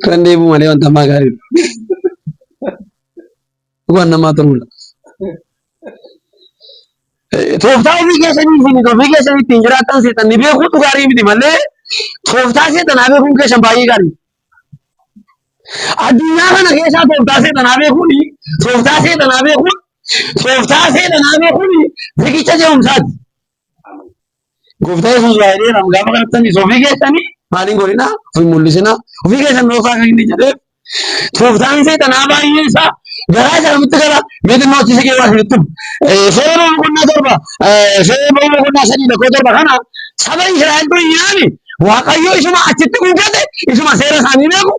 Kan deebi'u malee wanta ammaa gaariidha. Waan namaa toludha. Tooftaa ofii keessanii fi ofii keessanii ittiin jiraattan seetan ni beekuutu gaarii miti malee tooftaa seetanaa beekuun keessan baay'ee gaarii. Addunyaa kana keessaa tooftaa seetanaa beekuun riqicha jee'umsaati. Gooftaa Yesuus baay'ee nama gaafa kadhattanis ofii keessanii maaliin godhinaa ofii mul'isinaa ofii keessan dhoofaa kan inni jedheef tooftaan seetanaa baay'ee isaa garaa isaa namitti gala meetimmaa hojii sikee waa sirrittu seera boqonnaa torba seera boqonnaa sadii lakkoo torba kana saba Israa'el duryaani Waaqayyo isuma achitti guutate isuma seera isaanii beeku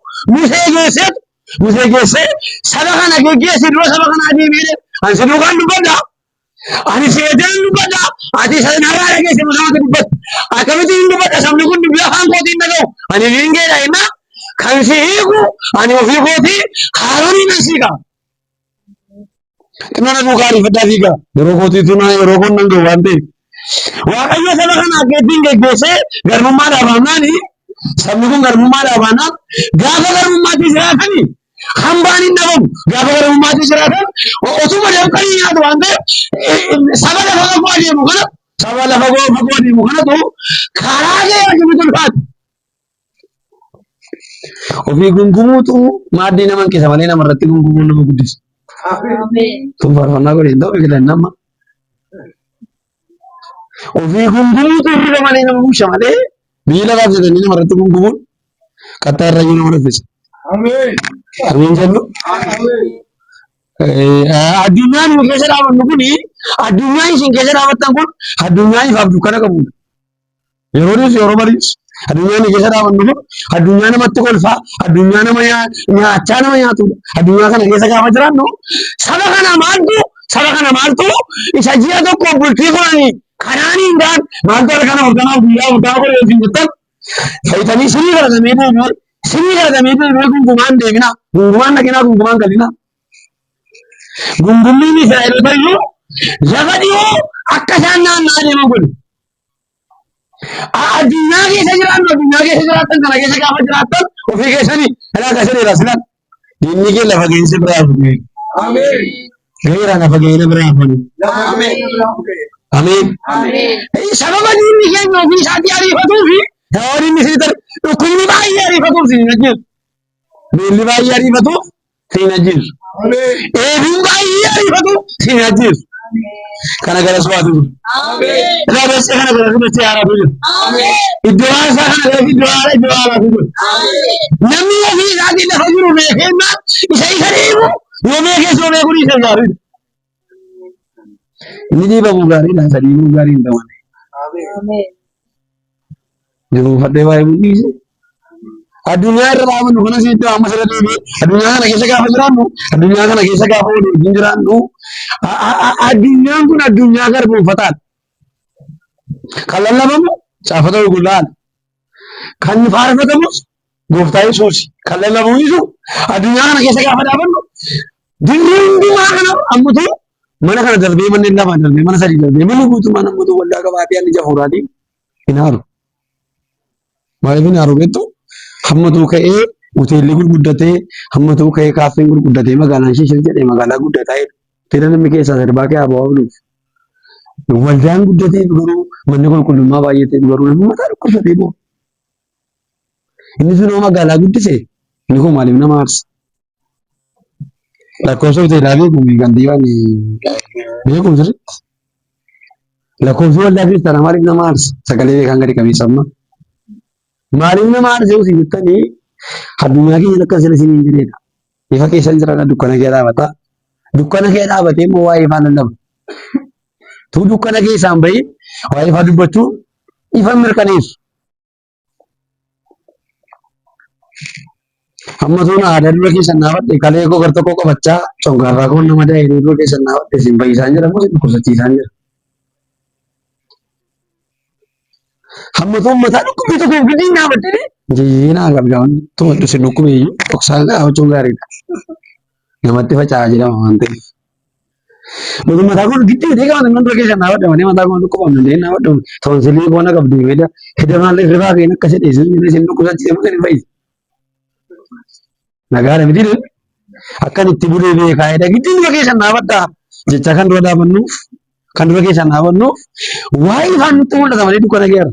Musee geessee saba kana geggeessi dura saba kana adeemee ani si duukaan dubbadha ani seetaan dubbadha ati sanarraa dhageesse musamatti dubbadha akkamitti hin dubbadha sabni kun dubbii afaan kootiin dhaga'u ani dingeedha innaa kan si hiiku ani ofii kootii haaroonii nan siiqa. Kenapa buka rifat figa? Berokot itu na berokot nang gawante. Wakanya sama kan ageting gegese garmuma da banani. Samukun garmuma da banan. Gaga garmuma di seratan. Hambani nabam. Gaga garmuma di seratan. Otu madam kali ya tuante. Sabala fago di mukana. Sabala fago di mukana tu. Karage lagi betul kan. Ofi gunggumu tu madi naman kisah mana nama rati gunggumu nama kudus. Tuh farfana ko rin daw bigla nama. Ofi gunggumu tu bigla mali nama musya mali. Bila ka sa tanina marati gunggumu. Kata rayo na marafis. Amen. Amen jallo. Adunya ni kesa rawan nukuni. Adunya ni sing kesa rawat tangkul. Adunya ni fab dukana kamu. Yeronis yoromaris. Adunya ni kesa rawan nukun. Adunya na matukolfa. Adunya na maya nyacha na maya tu. Adunya kana kesa kafa jiran no. Saba kana maaltu isa ji'a tokko bultii godhanii kanaan hindaan maaltu kana hordanaaf guyyaa ko yookiin jettan fayyitanii sinii garadamee gungumaan deemina gungumaan dhaginaa gungumaan galina gungummiin Israa'eloota iyyuu lafa dhiyoo akka isaan naanna'aa deeman godhu addunyaa keessa jiraattan kana keessa gaafa jiraattan ofii keessanii alaa kasadheera silan diinni kee lafa keessa biraa fuudhee. Amen. Gaya na pagay na berapa ni? Amen. Amen. Sama ba din ni Ken no fi sati ari fatufi? Hawari ni sitar to kuni ba ari fatuf sin najil. Bili ba ari fatuf sin najil. Amen. Bin ba ari fatuf sin najil. Kana gara swatu. Amen. Ra se kana gara se ara tu. Amen. Idwa sa kana gara idwa tu. Amen. Nami fi sati na fajuru me khenna isai karibu. Yome ke sobe kuri sangari. Ini dia babu gari lah, tadi babu gari ini tahu ni. Amin. Jadi hati bayi bunyi. Adunya rawan tu kana situ amas ada tu. Adunya kana kisah kafir ramu. Adunya kana kisah kafir ni jinjiran tu. Adunya pun adunya agar berfatat. Kalau Allah mamu, siapa tahu gulan. Kan farfa tamu. Goftai sosi. Kalau Allah mamu itu. Adunya kana kisah kafir ramu. Dindu mana ammu tu mana kana darbe manne lama darbe mana sari darbe mana butu mana butu walla ka baati ani jahuradi inaru maal inaru betu hamma tu ka'e hoteelli gurguddate hamma tu ka'e kaafeen gurguddate magaalaan ishee jedhee magaalaa guddataa tira namni keessa darbaa kee aboo abluuf waldaan guddatee garuu manni qulqullummaa baay'atee garuu namni mataa dhukkubsatee boo inni sun magaalaa guddise inni kun maaliif nama aarsa. La cosa de la vida como gandiban y como se la cosa de la vida está hamaरी ना मार्स सकले देखांगे कभी सब ना हमारी ना मार्स जो सी बिता नहीं हर दुनिया की ये लक्ष्य से नहीं जिरे ना ये हक ऐसा जरा दुकान के दावा बते मोबाइल फान लब तू दुकान के सांभाई वाई फादु बच्चू इफन मेरे कनीस हम तो ना आदर के सन्नावत निकाले को करते को बच्चा चौंगारा को न मजा इधर के सन्नावत ते सिंपल सांजर हम को सच्ची सांजर हम तो मता को भी तो भी ना बटे जी ना कर गावन तो से नुक में तो साल आ चौंगारे नमते बचा जरा मानते मुझे मता को गिट्टी देगा न के सन्नावत ने मता को को बम ले ना तो से लिए को ना कब दी वेदा हेदर ना ले रिवा के न कसे दे से नुक सच्ची से भाई Nagaadha miti akkan itti bulee beekaa'edha. Gidduu dura keessan dhaabadhaa jecha kan dura dhaabannuuf kan dura keessan dhaabannuuf waa'ee ifaan nutti mul'ata malee dukkana geera.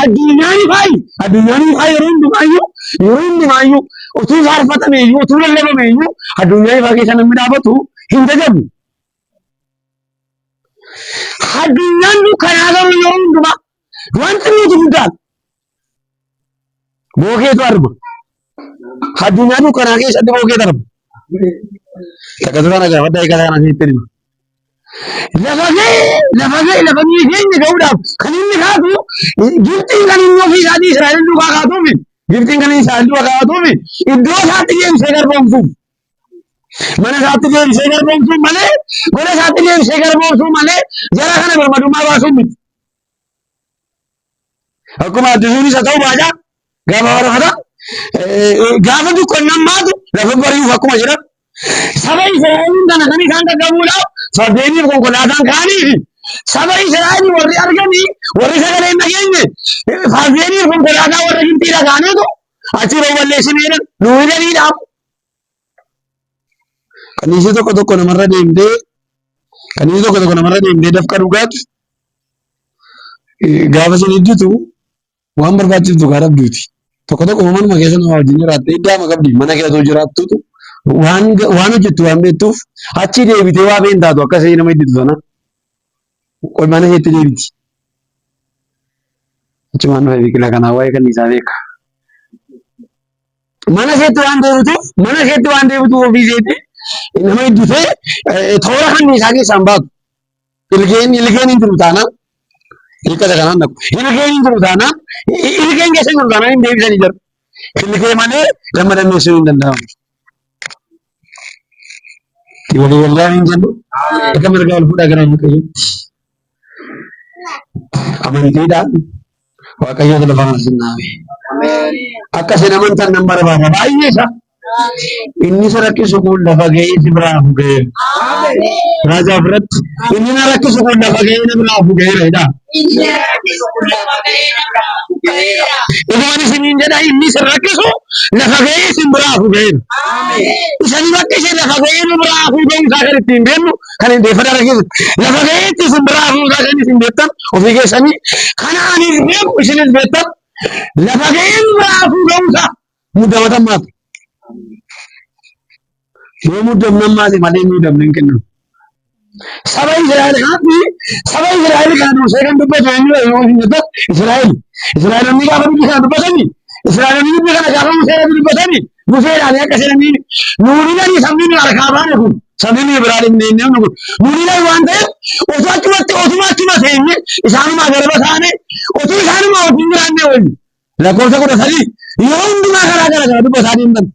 Addunyaan ifaa yeroo hundumaayyuu utuu faarfatameeyyuu utuu lallabameeyyuu addunyaan ifaa keessa namni dhaabatu hin jajabu. Addunyaan dukkanaa garuu yeroo hundumaa wanti nuti guddaan bookeetu arba. Addunyaa dukkanaa keessatti bookeetu arba. Takka duraan agarra eegataa kana asitti hima. Lafa keenya ga'uudhaaf kan inni kaatu Gibxiin kan inni ofii isaatii Israa'el duukaa kaatuufi Gibxiin kan Israa'el duukaa kaatuufi iddoo isaatti deebisee garboomsuuf mana isaatti deebisee garboomsuuf malee gola isaatti deebisee garboomsuuf malee jara kana birmadummaa baasuuf miti. Akkuma addisuun isa ta'uu baacaa gaafa warafata gaafa dukkannaan maatu lafa bari'uuf akkuma jiran saba Israa'eliin kana kan isaan qaqqabuudhaaf fardeeniif konkolaataan ka'aniifi saba Israa'el warri arganii warri sagalee hin dhageenye fardeeniif konkolaataa warra Gibxiidha ka'aniitu achi yeroo balleessineedhan nuu hidhaniidhaaf. Kanniisii tokko tokko namarra deemtee dafqa dhugaatu gaafa isin hidditu waan barbaachiftu gaa dhabduuti. Tokko tokko manuma keessa nama wajjin jiraatte iddaama qabdi mana keessa jiraattutu waan hojjettu waan beektuuf achi deebitee waa been taatu akkasii nama hidditu sana qol mana isheetti deebiti. Achumaan dhufe biqila kanaa waa'ee kanniisaa beeka. Mana isheetti waan deebituuf ofii isheetti nama hidditee toora kanniisaa keessaan baatu. Ilkeen hin jiru taanaan hiikkata kanaan dhaqu. Ilkeen hin jiru taanaan ilkeen keessa hin jiru taanaan hin deebisanii jiru. Ilkee malee lama dammeessuu hin danda'amu. Walii wallaan hin jennu akka mirgaa wal fuudhaa gara Waaqayyootti. Amantiidhaan Waaqayyoota lafa kana sinnaawe. Akka isin amantan nan barbaada baay'ee isaa. Inni isa rakkisu kun lafa ga'ee si biraa fuudheera. Raajaa biratti inni na rakkisu kun lafa ga'ee na biraa fuudheera. Dhugumaan isiniin jedha inni isin rakkisu lafa ga'ee isin biraa fuudheera. Isanii rakkise lafa ga'ee nu biraa fuudhuu isaa kan ittiin beeknu kan hin deeffata rakkisu. Lafa ga'eetti isin biraa fuudhaa kan isin beektan ofii keessanii kanaanis beeku isinis beektan lafa ga'ee nu biraa fuudhuu isaa muddamatan maatu. Yoo muddamnan maali malee muddamne hin kennamu. Saba Israa'el kan dursee kan dubbatu yoo hin jettan Israa'elonni gaafa dubbii kana dubbatani Israa'elonni dubbii kana gaafa Museedhaan dubbatani Museedhaan akka jedhanii nuuni sabni harkaa baane kun sabni biraa dhimne kun nuuni waan ta'eef otuma achuma teenye isaanumaa garba taane otuu isaanumaa ofiin jiraanne wayyu lakkoofsa 13 yoo hundumaa garaa dubbataa deemtan.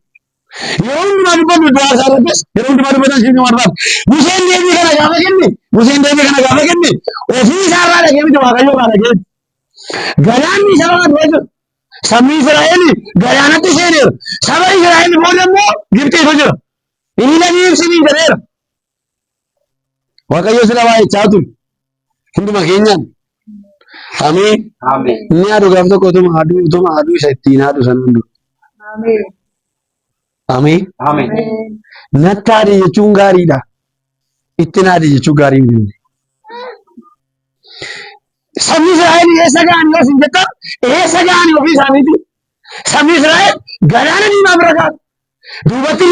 Yoo hundumaa dubbannu du'aa isaa irrattis yeroo hundumaa dubbatan siin warraaf Museen deebii kana gaafa kenne ofii isaa irraa dhagee miti Waaqayyoo irraa dhagee galaanni saba kana dura jiru sabni Israa'el galaanatti seeneera saba Israa'el booda immoo Gibxiitu jira inni nanii ibsinii jedheera. Waaqayyoo sila waa'ichaa ture hunduma keenyaan ameen. Inni haadhu gaaf tokko utuma haaduu isa ittiin haadhu sana hundu. Ameen. Natti haadhi jechuun gaariidha. Ittiin haadhi jechuun gaarii miti. Sabni Israa'el eessa ga'anii yoo isin jettan eessa ga'anii ofii isaaniiti. Sabni Israa'el galaana diimaa bira ga'a. Duubatti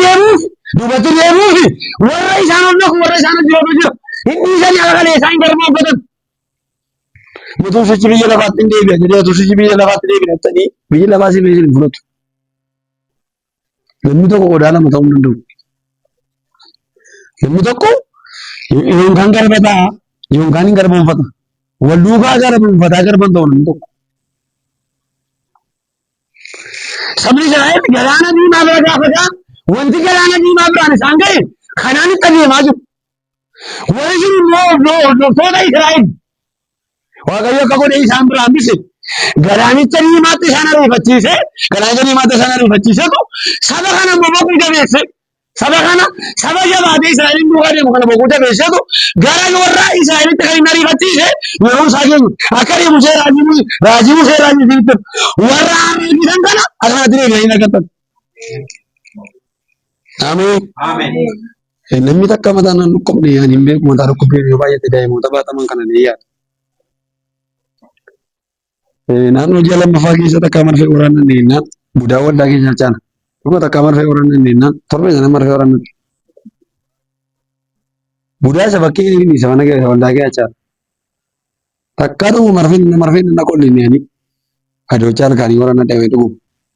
deemuufi warra isaan hordofu warra isaan hojjetu jira. Inni isanii ala galee isaan garboomfatan. Mutuun sichi biyya lafaatti hin deebi'a jedhee utuu sichi biyya lafaatti deebi'a jettanii biyyi lafaa si beeksisa hin fudhatu. Namni tokko qodaa lama ta'uu hin danda'u. Namni tokko yookaan garbataa yookaan hin garboomfata. Wal duukaa garboomfataa garban ta'u namni tokko. Sabni Israa'el galaana diimaa bira gaafa ga'an wanti galaana diimaa biraan isaan ga'e kanaan itti adeemaa jiru. Warri jiru immoo hordoftoota Israa'el. Waaqayyo akka godhee isaan biraan hambise galaanicha diimaatti isaan ariifachiisetu saba kana immoo boquu jabeesse Saba kana saba jabaatee Israa'eliin duukaa deemu kana boqotaa beeksatu gara warra Israa'elitti kan inni ariifachiise yeroo isaa kennu akka deemu see raajii Musee raajii fiitti warra ariifisan kana akkanatti deebi'anii naqatan. Ameen. Namni takka mataa naan dhukkubne yaani hin beeku mataa dhukkubne yoo baay'ate daa'imoota baataman kana ni yaada. Naannoo ji'a lammaffaa keessa takka marfee waraannan deennaan budaa waldaa keessa caana. Dhuma takka marfee waraannan deennaan torbe sana marfee waraannan. Budaa isa bakkee isa mana keessa waldaa keessa caana. Takkaatuma marfeen na qolli yaani adoo caala kaanii waraanna dhawee dhugu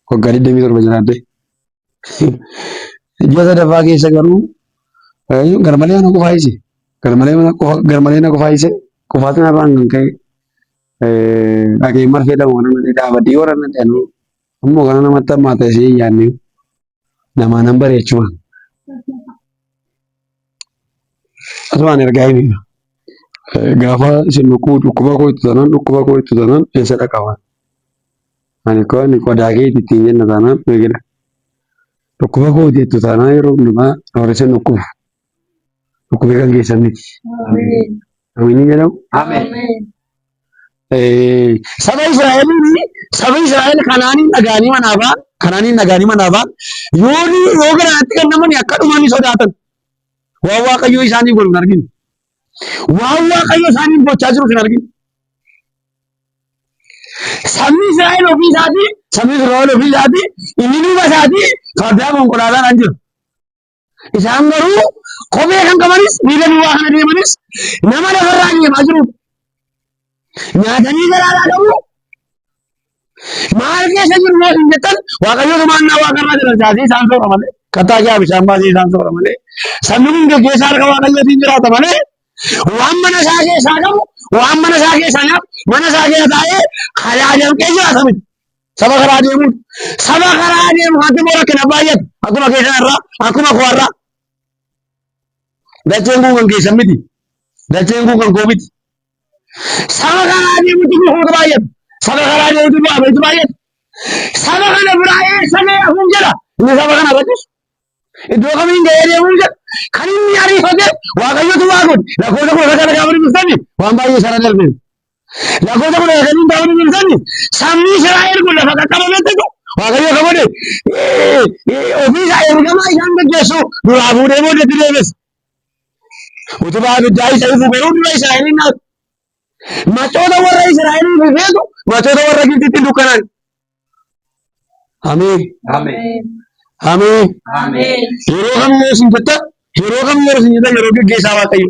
waggaa 27 jiraate. Ji'a sadaffaa keessa garuu garmalee na kufaayise. Garmalee na kufaayise. Kufaatu narraan kan ka'e. Dhaqee marfee lama waraanna dhaabadii waraanna dhaanu. Ammoo kana namatti hammaata ishee yaadne namaa nan bareechuma. Asumaan ergaa himi. Gaafa isin dhukkuba koo itti tanan eessa dhaqaban. Ani qodaa kee ittiin jenna taanaan eegala. Dhukkuba koo itti taanaa yeroo hundumaa horese dhukkubee kan keessan miti. Ameen jedhamu. Saba Israa'el kanaaniin dhagaanii manaafaan yoo garaatti kan namani akka dhumanii sodaatan waan Waaqayyoo isaanii godhu hin arginu. Waan Waaqayyoo isaanii gochaa jiru hin arginu. Sabni Israa'el ofii isaatii inni duuba isaatii fardaa konkolaataan an jiru. Isaan garuu kophee kan qabanis miila duwwaa kana deemanis nama lafarraa deemaa jiru. Nyaatanii garaadhaa qabu. Maal keessa jiru yoo hin jettan Waaqayyoo sumaannaa waaqarraa jiraataasii isaan soora malee. Kattaa jaa bishaan baasee isaan soora malee. Sabni kun gaggeessaa harka Waaqayyootiin jiraata malee. Waan mana isaa keessaa qabu, waan mana isaa keessaa nyaatu, mana isaa keessa taa'ee karaa deemtee jiraata miti. Saba karaa deemuun. Saba karaa deemu wanti boo rakkina baay'atu. Akkuma keessan irraa, akkuma ko'arraa. Dacheen kun kan keessan miti. Dacheen kun kan koo miti. Saba karaa deemuutu bu'uutu baay'atu. Saba karaa deemuutu bu'aabeetu baay'atu. Saba kana biraa eessa ga'ee hafuun jedha. Inni saba kana irrattis. Iddoo kamiin ga'ee deemuun jedha. Kan inni ariifate Waaqayyootu waa godhe. Lakkoofsa 19 gaafa dubbiftanni waan baay'ee sana darbe. Lakkoofsa 19 gaafa dubbiftanni sabni Israa'el kun lafa qaqqabametti jiru. Waaqayyo kan godhe ofii isaa ergamaa isaan gaggeessu duraa fuudhee booddeetti deebise. Utubaa abiddaa isa ifu garuu dura Israa'eliin naatu. Machoota warra Israa'eliin rifeetu machoota warra Gibxitti dukkanaan. Ameen. Yeroo kamii isin jettan yeroo gaggeessaa Waaqayyo.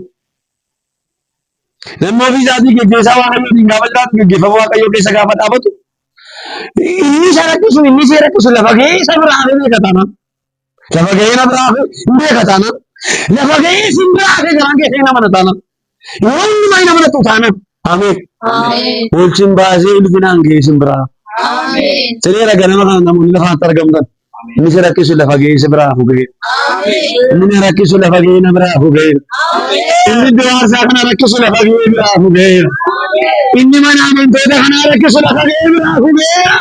Namni ofii isaatii gaggeessaa Waaqayyootiin gaafa jiraatu gaggeeffama Waaqayyoo keessa gaafa dhaabatu inni isa rakkisu lafa ga'ee isa biraa hafe beeka taanaan. Lafa ga'ee na biraa hafe hin beeka taanaan. Lafa ga'ee isin biraa hafe garaan keessa hin amana taanaan. Yoo hundumaa hin amanatu taanaan. Ameen. Oolchin baasee ulfinaan ga'ee isin biraa. Sireera ganama kana namoonni lafaatti argamtan. Inni si rakkisu lafa ga'ee si biraa hafu ga'ee. Inni na rakkisu lafa ga'ee na biraa hafu ga'ee. Inni du'aarsaa kana rakkisu lafa ga'ee biraa hafu ga'ee. Inni mana amantoota kana rakkisu lafa ga'ee biraa hafu ga'ee.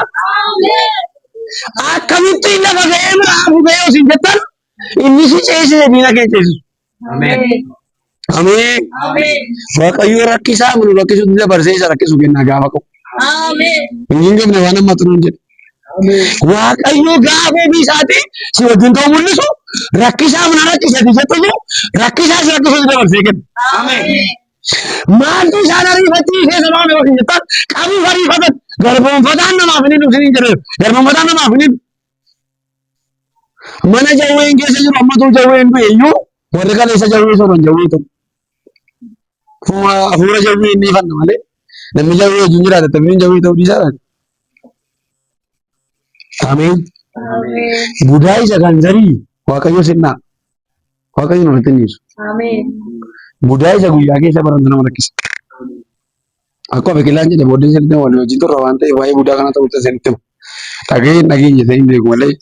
Akkamittiin lafa ga'ee biraa hafu ga'ee osin jettan inni si ceesise diina kee ceesisu. Ameen. Waaqayyo rakkisaa munu rakkisuutti dabarsee isa rakkisu kennaa gaafa qabu. Inni hin qabne waan amma turuun jedhe. Waaqayyo gaafa ofii isaatii si wajjin ta'u mul'isu rakkisaa mana rakkisati jettu rakkisaa si rakkisuutti dabarsee kenna. Maaltu isaan ariifachiisee sababa yoo hin jettan qabuuf ariifatan garboonfataan namaaf hin dhufsin hin jedheef garboonfataan namaaf hin dhibu. Mana jawween keessa jiru ammatu jawween du'e iyyuu warri kaleessa jawwee soban jawwee ta'u. Hafuura jawwee inni fanna malee namni jawwee wajjin jiraate tafiin jawwee ta'uu dhiisaa. Ameen. Budaa isa kan zarii Waaqayyo sinnaa. Waaqayyo namatti hin dhiisu. Budaa isa guyyaa keessa barantu nama rakkisa. Akkuma biqilaan jedhe booddee sanitti walii wajjin turre waan ta'eef waa'ee budaa kana ta'uu sanitti himu. Dhageenya ta'in beeku malee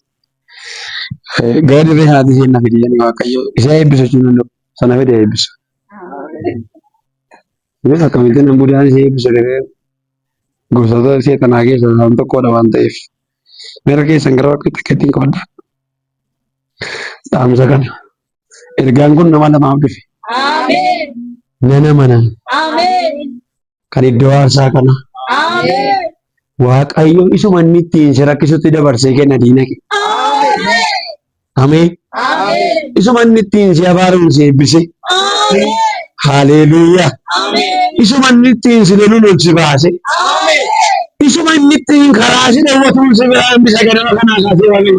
gaadii haati isheen na fide jedhanii Waaqayyo isa eebbisu jechuu danda'u. Sana fide eebbisu. Kunis akkamittiin nan budaan ishee eebbisu jedhee gosoota seexanaa keessaa isaan tokkodha waan ta'eef. Meera keessan gara Waaqayyootti akka ittiin qabadda. Dhaamsa kana ergaan kun nama lamaaf dhufe. Ameen. Nana mana Ameen. kan iddoo aarsaa kana Ameen. Waaqayyo isuma inni ittiin si rakkisutti dabarsee kenna diina kee. Ameen. Ameen. Ameen. Isuma inni ittiin si abaaruun si eebbise. Ameen. Haleluuyaa. Ameen. Isuma inni ittiin si loluun ol si baase. Ameen. Isuma inni ittiin karaa si dawwatuun si biraa eebbisa ganama kanaa kaasee waaqayyo.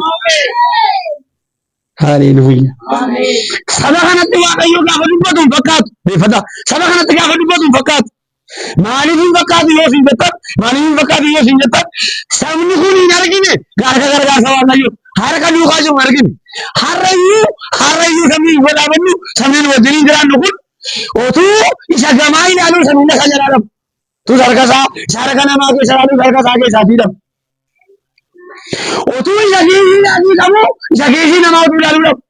Haleluuyaa. Ameen. Saba kanatti waaqayyo gaafa dubbatu hin fakkaatu. Beeffata. Saba kanatti gaafa dubbatu hin fakkaatu. Maaliif hin fakkaatu yoo siin jettan? Maaliif hin fakkaatu yoo siin jettan? Sabni kun hin argine harka gargaarsa waaqayyo. Harka duukaa jiru hin argine. Harrayyuu sabni hin godhaabannu sabni wajjin hin jiraannu kun otuu isa gamaa ilaaluu sabni lafa jalaa dhabu. Tu harka harka namaa keessa ilaaluu harka isaa keessaatii dhabu. Otuu isa keessa ilaaluu qabu isa keessa namaa otuu ilaaluu dhabu.